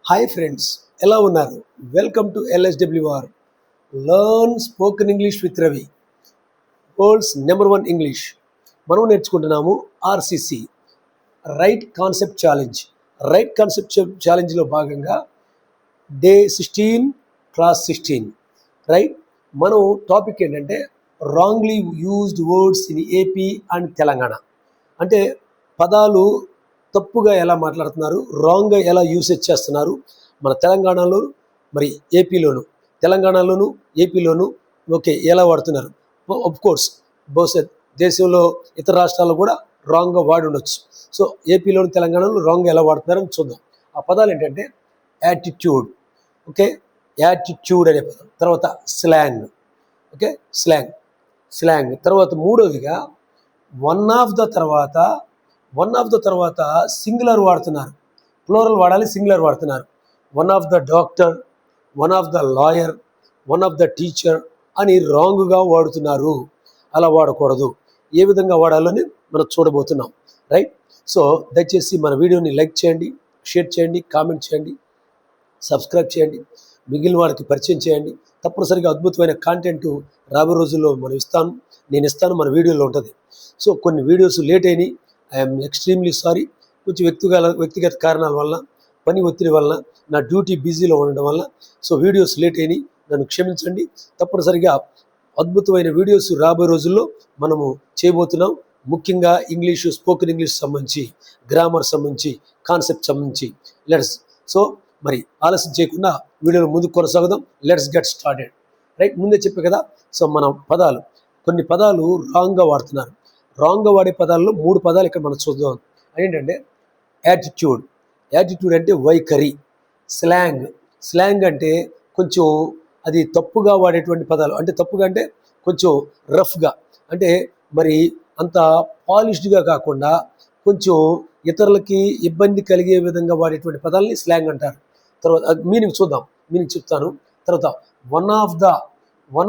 Hi friends, ఎలా ఉన్నారు? Welcome to LSWR learn spoken English with Ravi, world's number 1 English. మనం నేర్చుకుంటున్నాము RCC, right concept challenge. Right concept ఛాలెంజ్లో భాగంగా డే 16 క్లాస్ 16. రైట్, మనం టాపిక్ ఏంటంటే wrongly used words in AP and Telangana. అంటే పదాలు తప్పుగా ఎలా మాట్లాడుతున్నారు, రాంగ్గా ఎలా యూసేజ్ చేస్తున్నారు మన తెలంగాణలో, మరి ఏపీలోను. తెలంగాణలోను ఏపీలోను ఓకే ఎలా వాడుతున్నారు. ఆఫ్ కోర్స్ బహుశా దేశంలో ఇతర రాష్ట్రాల్లో కూడా రాంగ్గా వాడి ఉండొచ్చు. సో ఏపీలోను తెలంగాణలో రాంగ్గా ఎలా వాడుతున్నారని చూద్దాం. ఆ పదాలు ఏంటంటే యాటిట్యూడ్, ఓకే, యాటిట్యూడ్ అనే పదం. తర్వాత స్లాంగ్, ఓకే, స్లాంగ్. తర్వాత మూడవదిగా వన్ ఆఫ్ ద తర్వాత సింగులర్ వాడుతున్నారు. ప్లూరల్ వాడాలి, సింగులర్ వాడుతున్నారు. One of the doctor, one of the lawyer, one of the teacher అని రాంగ్గా వాడుతున్నారు. అలా వాడకూడదు. ఏ విధంగా వాడాలని మనం చూడబోతున్నాం. రైట్, సో దయచేసి మన వీడియోని లైక్ చేయండి, షేర్ చేయండి, కామెంట్ చేయండి, సబ్స్క్రైబ్ చేయండి, మిగిలిన వాళ్ళకి పరిచయం చేయండి. తప్పనిసరిగా అద్భుతమైన కాంటెంట్ రాబోయే రోజుల్లో నేను ఇస్తాను, మన వీడియోలో ఉంటుంది. సో కొన్ని వీడియోస్ లేట్ అయినాయి, ఐఎమ్ ఎక్స్ట్రీమ్లీ సారీ. కొంచెం వ్యక్తిగత కారణాల వల్ల, పని ఒత్తిడి వల్ల, నా డ్యూటీ బిజీలో ఉండడం వల్ల సో వీడియోస్ లేట్ అయినాయి, నన్ను క్షమించండి. తప్పనిసరిగా అద్భుతమైన వీడియోస్ రాబోయే రోజుల్లో మనము చేయబోతున్నాం. ముఖ్యంగా ఇంగ్లీషు, స్పోకెన్ ఇంగ్లీష్ సంబంధించి, గ్రామర్ సంబంధించి, కాన్సెప్ట్ సంబంధించి. సో మరి ఆలస్యం చేయకుండా వీడియోలో ముందుకు కొనసాగుదాం. Let's get started. రైట్, ముందే చెప్పే కదా. సో మనం కొన్ని పదాలు రాంగ్గా వాడుతున్నారు. రాంగ్గా వాడే పదాల్లో 3 పదాలు ఇక్కడ మనం చూద్దాం. ఏంటంటే యాటిట్యూడ్ అంటే వైఖరి. స్లాంగ్ అంటే కొంచెం అది తప్పుగా వాడేటువంటి పదాలు. అంటే తప్పుగా అంటే కొంచెం రఫ్గా, అంటే మరి అంత పాలిష్డ్గా కాకుండా కొంచెం ఇతరులకి ఇబ్బంది కలిగే విధంగా వాడేటువంటి పదాలని స్లాంగ్ అంటారు. తర్వాత మీనింగ్ చూద్దాం, మీనింగ్ చెప్తాను. తర్వాత వన్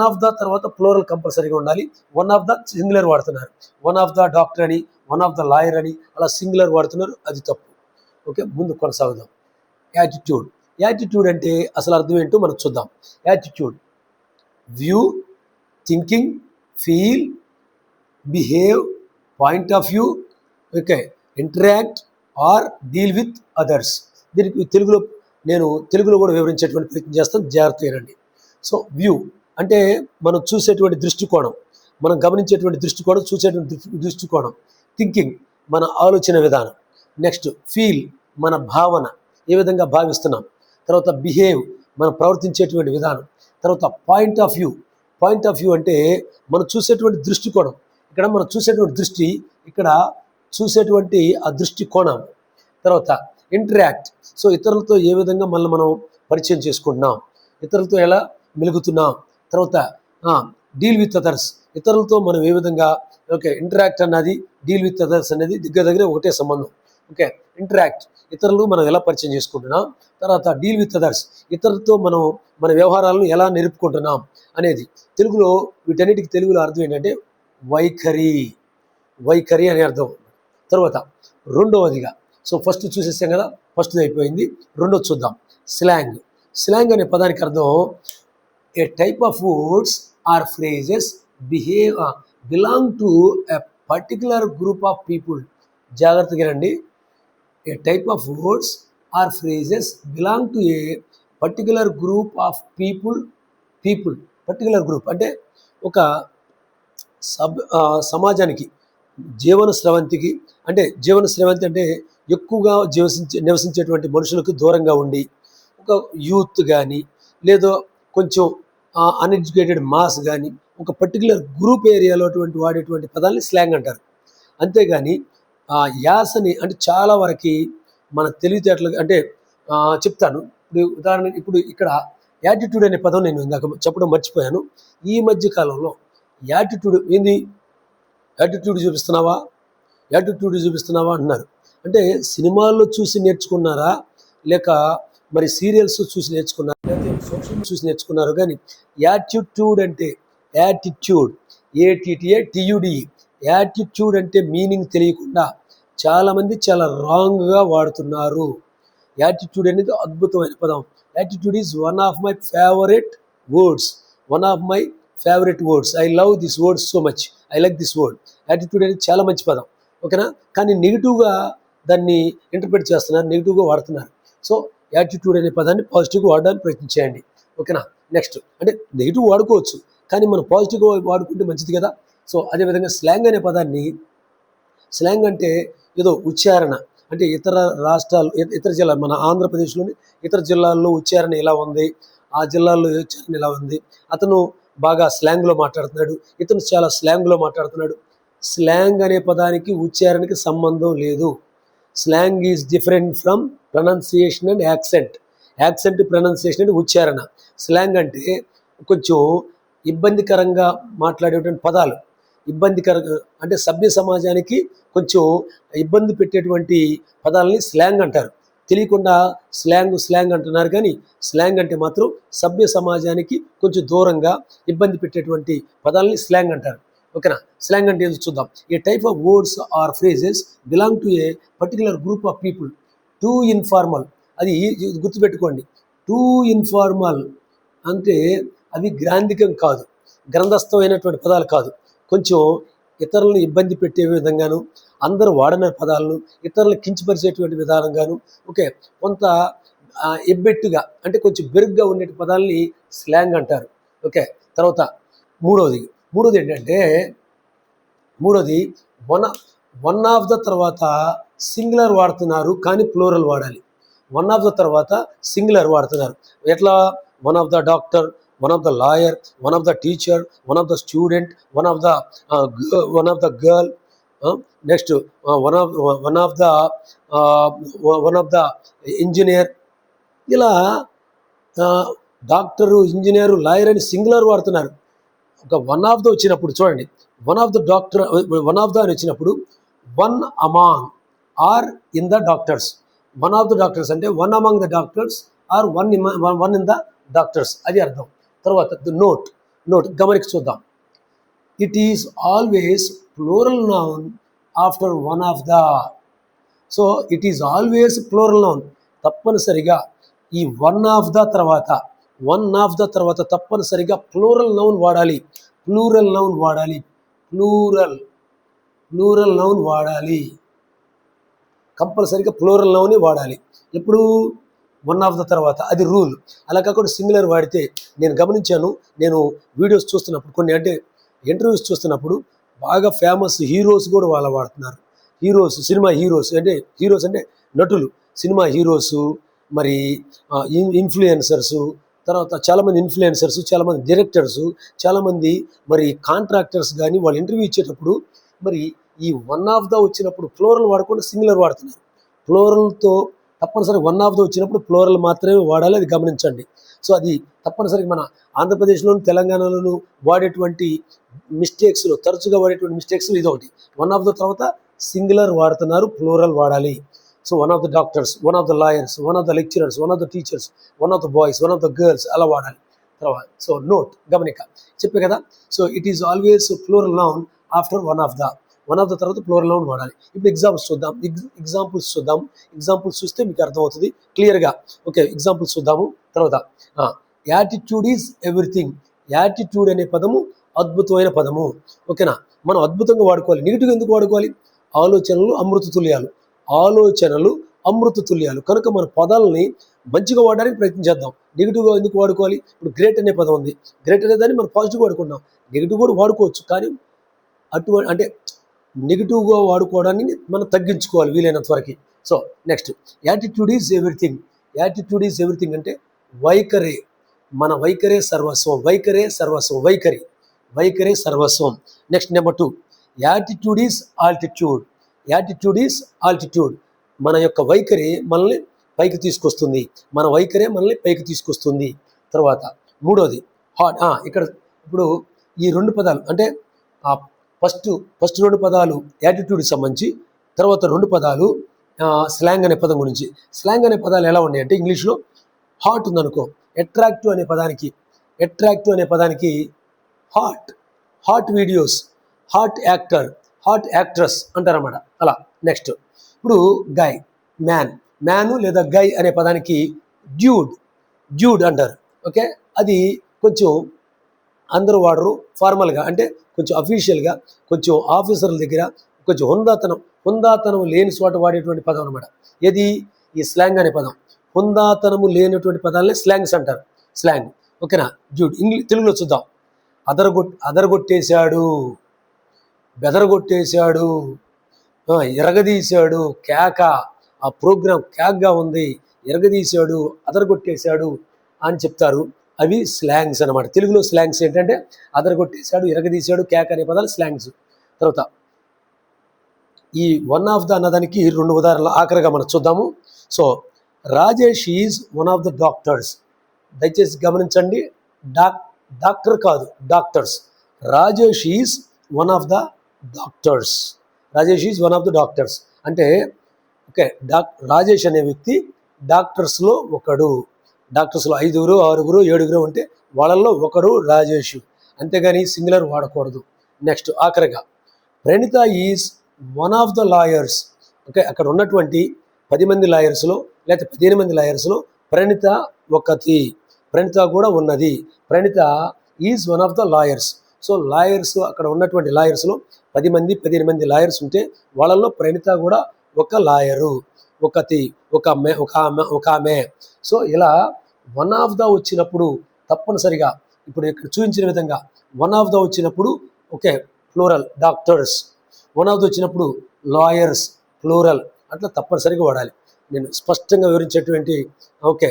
ఆఫ్ ద తర్వాత ప్లూరల్ కంపల్సరీగా ఉండాలి. వన్ ఆఫ్ ద సింగులర్ వాడుతున్నారు. వన్ ఆఫ్ ద డాక్టర్ అని, వన్ ఆఫ్ ద లాయర్ అని అలా సింగులర్ వాడుతున్నారు, అది తప్పు. ఓకే, ముందు కొనసాగుదాం. యాటిట్యూడ్ అంటే అసలు అర్థం ఏంటో మనం చూద్దాం. Attitude view, thinking, feel, behave, point of view, okay, interact or deal with others. దీనికి తెలుగులో కూడా వివరించేటువంటి ప్రయత్నం చేస్తాం, జాగ్రత్త వినండి. సో వ్యూ అంటే మనం చూసేటువంటి దృష్టికోణం, మనం గమనించేటువంటి దృష్టికోణం, చూసేటువంటి దృష్టికోణం. థింకింగ్ మన ఆలోచన విధానం. నెక్స్ట్ ఫీల్ మన భావన, ఏ విధంగా భావిస్తున్నాం. తర్వాత బిహేవ్ మనం ప్రవర్తించేటువంటి విధానం. తర్వాత పాయింట్ ఆఫ్ వ్యూ అంటే మనం చూసేటువంటి దృష్టికోణం. ఇక్కడ మనం చూసేటువంటి దృష్టి, ఇక్కడ చూసేటువంటి ఆ దృష్టికోణం. తర్వాత ఇంటరాక్ట్, సో ఇతరులతో ఏ విధంగా మనం పరిచయం చేసుకుంటున్నాం, ఇతరులతో ఎలా మెలుగుతున్నాం. తర్వాత డీల్ విత్ అదర్స్, ఇతరులతో మనం ఏ విధంగా, ఓకే, ఇంటరాక్ట్ అన్నది డీల్ విత్ అదర్స్ అనేది దగ్గర ఒకటే సంబంధం. ఓకే, ఇంటరాక్ట్ ఇతరులు మనం ఎలా పరిచయం చేసుకుంటున్నాం, తర్వాత డీల్ విత్ అదర్స్ ఇతరులతో మన వ్యవహారాలను ఎలా నిలుపుకుంటున్నాం అనేది. వీటన్నిటికి తెలుగులో అర్థం ఏంటంటే వైఖరి అనే అర్థం. తర్వాత రెండవదిగా, సో ఫస్ట్ చూసేసాం కదా, ఫస్ట్ అయిపోయింది. రెండోది చూద్దాం. స్లాంగ్ అనే పదానికి అర్థం a type of words or phrases belong to a particular group of people. జాగ్రత్తగా రండి. A type of words or phrases belong to a particular group of people. Particular group అంటే ఒక సమాజానికి, జీవన స్రవంతి అంటే ఎక్కువగా నివసించేటువంటి మనుషులకు దూరంగా ఉండి, ఒక యూత్ కానీ లేదా కొంచెం అన్ఎడ్యుకేటెడ్ మాస్ కానీ, ఒక పర్టికులర్ గ్రూప్ ఏరియాలో వాడేటువంటి పదాలని స్లాంగ్ అంటారు. అంతేగాని యాసని అంటే చాలా వరకు మన తెలివితేటలు అంటే చెప్తాను. ఇప్పుడు ఇక్కడ యాటిట్యూడ్ అనే పదం నేను ఇందాక చెప్పడం మర్చిపోయాను. ఈ మధ్య కాలంలో యాటిట్యూడ్ చూపిస్తున్నావా అంటున్నారు. అంటే సినిమాల్లో చూసి నేర్చుకున్నారా, లేక మరి సీరియల్స్ చూసి నేర్చుకున్నారా, లేకపోతే సోషల్ చూసి నేర్చుకున్నారు. కానీ యాటిట్యూడ్ అంటే ATTATUDE యాటిట్యూడ్ అంటే మీనింగ్ తెలియకుండా చాలామంది చాలా రాంగ్గా వాడుతున్నారు. యాటిట్యూడ్ అనేది అద్భుతమైన పదం. Attitude is one of my favourite words. One of my favourite words. I love this word so much. I like this word. Attitude అనేది చాలా మంచి పదం, ఓకేనా. కానీ నెగిటివ్గా దాన్ని ఇంటర్ప్రిట్ చేస్తున్నారు, నెగిటివ్గా వాడుతున్నారు. సో యాటిట్యూడ్ అనే పదాన్ని పాజిటివ్గా వాడడానికి ప్రయత్నించేయండి, ఓకేనా. నెక్స్ట్ అంటే నెగిటివ్ వాడుకోవచ్చు, కానీ మనం పాజిటివ్గా వాడుకుంటే మంచిది కదా. సో అదేవిధంగా స్లాంగ్ అనే పదాన్ని, స్లాంగ్ అంటే ఏదో ఉచ్చారణ, అంటే ఇతర రాష్ట్రాలు, ఇతర జిల్లాలు, మన ఆంధ్రప్రదేశ్లోని ఇతర జిల్లాల్లో ఉచ్చారణ ఎలా ఉంది, ఆ జిల్లాల్లో ఉచ్చారణ ఎలా ఉంది, అతను బాగా స్లాంగ్లో మాట్లాడుతున్నాడు, ఇతను చాలా స్లాంగ్లో మాట్లాడుతున్నాడు. స్లాంగ్ అనే పదానికి ఉచ్చారణకి సంబంధం లేదు. Slang is different from pronunciation and accent. Accent, pronunciation అంటే ఉచ్చారణ. స్లాంగ్ అంటే కొంచెం ఇబ్బందికరంగా మాట్లాడేటువంటి పదాలు, ఇబ్బందికరంగా అంటే సభ్య సమాజానికి కొంచెం ఇబ్బంది పెట్టేటువంటి పదాలని స్లాంగ్ అంటారు. తెలియకుండా స్లాంగ్ అంటున్నారు, కానీ స్లాంగ్ అంటే మాత్రం సభ్య సమాజానికి కొంచెం దూరంగా ఇబ్బంది పెట్టేటువంటి పదాలని స్లాంగ్ అంటారు, ఓకేనా. స్లాంగ్ అంటే ఏదో చూద్దాం. A type of words or phrases belong to a particular group of people. Too informal, అది గుర్తుపెట్టుకోండి. టూ ఇన్ఫార్మల్ అంటే అవి గ్రాంధికం కాదు, గ్రంథస్థమైనటువంటి పదాలు కాదు. కొంచెం ఇతరులను ఇబ్బంది పెట్టే విధంగాను, అందరూ వాడని పదాలను ఇతరులను కించపరిచేటువంటి విధానంగాను, ఓకే, కొంత ఎబ్బెట్టుగా అంటే కొంచెం బెరుగ్గా ఉండే పదాలని స్లాంగ్ అంటారు, ఓకే. తర్వాత మూడోది ఏంటంటే, వన్ ఆఫ్ ద తర్వాత సింగులర్ వాడుతున్నారు, కానీ ప్లూరల్ వాడాలి. వన్ ఆఫ్ ద తర్వాత సింగులర్ వాడుతున్నారు. ఎట్లా? One of the doctor, one of the lawyer, one of the teacher, one of the student, one of the girl, next one of the engineer. ఇలా doctor, engineer, lawyer అని singular వాడుతున్నారు. ఒక one of the వచ్చినప్పుడు చూడండి, one of the doctor, one of the అని వచ్చినప్పుడు one among are in the doctors. One of the doctors అంటే one among the doctors or one in the doctors, అది అర్థం. తర్వాత నోట్ గమనిక చూద్దాం. It is always plural noun after one of the. So it is always plural noun. తప్పనిసరిగా ఈ one of the తర్వాత తప్పనిసరిగా ప్లూరల్ నౌన్ వాడాలి. ప్లూరల్ నౌన్ వాడాలి, కంపల్సరిగా ప్లూరల్ నౌన్ వాడాలి. ఎప్పుడు? వన్ ఆఫ్ ద తర్వాత, అది రూల్. అలా కాకుండా సింగులర్ వాడితే, నేను గమనించాను, నేను వీడియోస్ చూస్తున్నప్పుడు, కొన్ని అంటే ఇంటర్వ్యూస్ చూస్తున్నప్పుడు బాగా ఫేమస్ హీరోస్ కూడా వాళ్ళు వాడుతున్నారు. సినిమా హీరోస్ అంటే నటులు, సినిమా హీరోసు, మరి ఇన్ఫ్లుయెన్సర్సు, తర్వాత చాలామంది ఇన్ఫ్లుయెన్సర్సు, చాలామంది డైరెక్టర్సు, చాలామంది మరి కాంట్రాక్టర్స్ కానీ వాళ్ళు ఇంటర్వ్యూ ఇచ్చేటప్పుడు మరి ఈ వన్ ఆఫ్ ద వచ్చినప్పుడు ప్లూరల్ వాడకుండా సింగులర్ వాడుతున్నారు. ప్లూరల్తో తప్పనిసరిగా వన్ ఆఫ్ ద వచ్చినప్పుడు ప్లూరల్ మాత్రమే వాడాలి, అది గమనించండి. సో అది తప్పనిసరిగా మన ఆంధ్రప్రదేశ్లోను, తెలంగాణలోను వాడేటువంటి మిస్టేక్స్లో, తరచుగా వాడేటువంటి మిస్టేక్స్లో ఇదొకటి. వన్ ఆఫ్ ద తర్వాత సింగులర్ వాడుతున్నారు, ప్లూరల్ వాడాలి. So one of the doctors, one of the lawyers, one of the lecturers, one of the teachers, one of the boys, one of the girls, అలా వాడాలి. తర్వాత సో నోట్, గమనిక చెప్పే కదా. So it is always plural noun after one of the తర్వాత plural noun వాడాలి. ఇప్పుడు examples చూద్దాం. ఎగ్జాంపుల్స్ చూస్తే మీకు అర్థమవుతుంది క్లియర్గా, ఓకే. ఎగ్జాంపుల్స్ చూద్దాము. తర్వాత యాటిట్యూడ్ ఈజ్ ఎవ్రీథింగ్. యాటిట్యూడ్ అనే పదము అద్భుతమైన పదము, ఓకేనా. మనం అద్భుతంగా వాడుకోవాలి. నెగిటివ్ ఎందుకు వాడుకోవాలి? ఆలోచనలు అమృత తుల్యాలు. కనుక మన పదాలని మంచిగా వాడడానికి ప్రయత్నం చేద్దాం. నెగిటివ్గా ఎందుకు వాడుకోవాలి? ఇప్పుడు గ్రేట్ అనే పదం ఉంది, గ్రేట్ అనే దాన్ని మనం పాజిటివ్ వాడుకుంటాం. నెగిటివ్ కూడా వాడుకోవచ్చు, కానీ అంటే నెగిటివ్గా వాడుకోవడాన్ని మనం తగ్గించుకోవాలి వీలైనంత వరకు. So next, attitude is everything అంటే వైఖరే, మన వైఖరే సర్వస్వం. Next number 2, attitude is altitude. మన యొక్క వైఖరి మనల్ని పైకి తీసుకొస్తుంది. తర్వాత మూడోది హాట్. ఇక్కడ ఇప్పుడు ఈ రెండు పదాలు అంటే ఫస్ట్ రెండు పదాలు యాటిట్యూడ్కి సంబంధించి, తర్వాత రెండు పదాలు స్లాంగ్ అనే పదం గురించి. స్లాంగ్ అనే పదాలు ఎలా ఉన్నాయి అంటే, ఇంగ్లీష్లో హాట్ ఉందనుకో, అట్రాక్టివ్ అనే పదానికి hot videos, hot actor, hot actress అంటారన్నమాట. అలా నెక్స్ట్ ఇప్పుడు గాయ్, మ్యాన్, మ్యాను లేదా గై అనే పదానికి డ్యూడ్ అంటారు. ఓకే, అది కొంచెం అందరూ వాడరు, ఫార్మల్గా అంటే కొంచెం అఫీషియల్గా, కొంచెం ఆఫీసర్ల దగ్గర కొంచెం హుందాతనం లేని చోట వాడేటువంటి పదం అనమాట. ఏది? ఈ స్లాంగ్ అనే పదం. హుందాతనము లేనటువంటి పదాలనే స్లాంగ్స్ అంటారు. స్లాంగ్. ఓకేనా? డ్యూడ్. తెలుగులో చూద్దాం. అదరగొట్టేశాడు, బెదరగొట్టేశాడు, ఎరగదీశాడు, కేక, ఆ ప్రోగ్రాం కేక్గా ఉంది, ఎరగదీశాడు, అదరగొట్టేశాడు అని చెప్తారు. అవి స్లాంగ్స్ అనమాట. తెలుగులో స్లాంగ్స్ ఏంటంటే అదరగొట్టేశాడు, ఎరగదీశాడు, కేక అనే పదాలు స్లాంగ్స్. తర్వాత ఈ వన్ ఆఫ్ ద అన్నదానికి 2 ఉదాహరణలు ఆఖరిగా మనం చూద్దాము. So Rajesh is one of the doctors. దయచేసి గమనించండి, డాక్టర్ కాదు, doctors. Rajesh is one of the doctors. Rajesh is one of the doctors అంటే ఓకే, రాజేష్ అనే వ్యక్తి డాక్టర్స్లో ఒకడు. డాక్టర్స్లో 5, 6, 7 ఉంటే వాళ్ళల్లో ఒకడు రాజేష్. అంతేగాని సింగులర్ వాడకూడదు. నెక్స్ట్ ఆఖరిగా Praneetha is one of the lawyers. Okay, అక్కడ ఉన్నటువంటి 10 మంది లాయర్స్లో లేకపోతే 15 మంది లాయర్స్లో ప్రణీత ఒకటి. ప్రణీత కూడా ఉన్నది. Praneetha is one of the lawyers. So lawyers, అక్కడ ఉన్నటువంటి లాయర్స్లో 10 మంది 15 మంది లాయర్స్ ఉంటే వాళ్ళల్లో ప్రణీత కూడా ఒక లాయరు, ఒకటి, ఒక ఆమె. సో ఇలా వన్ ఆఫ్ ద వచ్చినప్పుడు తప్పనిసరిగా ఇప్పుడు ఇక్కడ చూపించిన విధంగా వన్ ఆఫ్ ద వచ్చినప్పుడు okay plural doctors, one of the వచ్చినప్పుడు లాయర్స్ ప్లూరల్, అట్లా తప్పనిసరిగా వాడాలి. నేను స్పష్టంగా వివరించేటువంటి ఓకే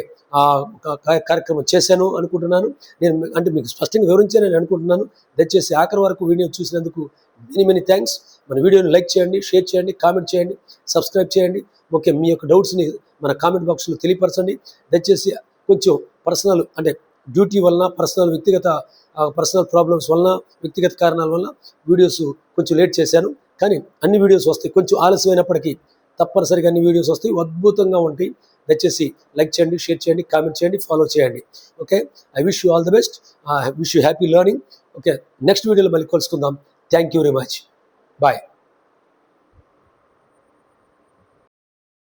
కార్యక్రమం చేశాను అనుకుంటున్నాను. నేను అంటే మీకు స్పష్టంగా వివరించానని అనుకుంటున్నాను. దయచేసి ఆఖరి వరకు వీడియో చూసినందుకు మెనీ థ్యాంక్స్. మన వీడియోని లైక్ చేయండి, షేర్ చేయండి, కామెంట్ చేయండి, సబ్స్క్రైబ్ చేయండి. ఓకే, మీ యొక్క డౌట్స్ని మన కామెంట్ బాక్స్లో తెలియపరచండి. దయచేసి కొంచెం పర్సనల్ అంటే డ్యూటీ వలన, పర్సనల్ ప్రాబ్లమ్స్ వలన, వ్యక్తిగత కారణాల వలన వీడియోస్ కొంచెం లేట్ చేశాను. కానీ అన్ని వీడియోస్ వస్తాయి. కొంచెం ఆలస్యమైనప్పటికీ తప్పనిసరిగా అన్ని వీడియోస్ వస్తాయి, అద్భుతంగా ఉంటాయి. దయచేసి లైక్ చేయండి, షేర్ చేయండి, కామెంట్ చేయండి, ఫాలో చేయండి. Okay, I wish you all the best. Wish you happy learning. Okay, next వీడియోలో మళ్ళీ కలుసుకుందాం. Thank you very much. Bye.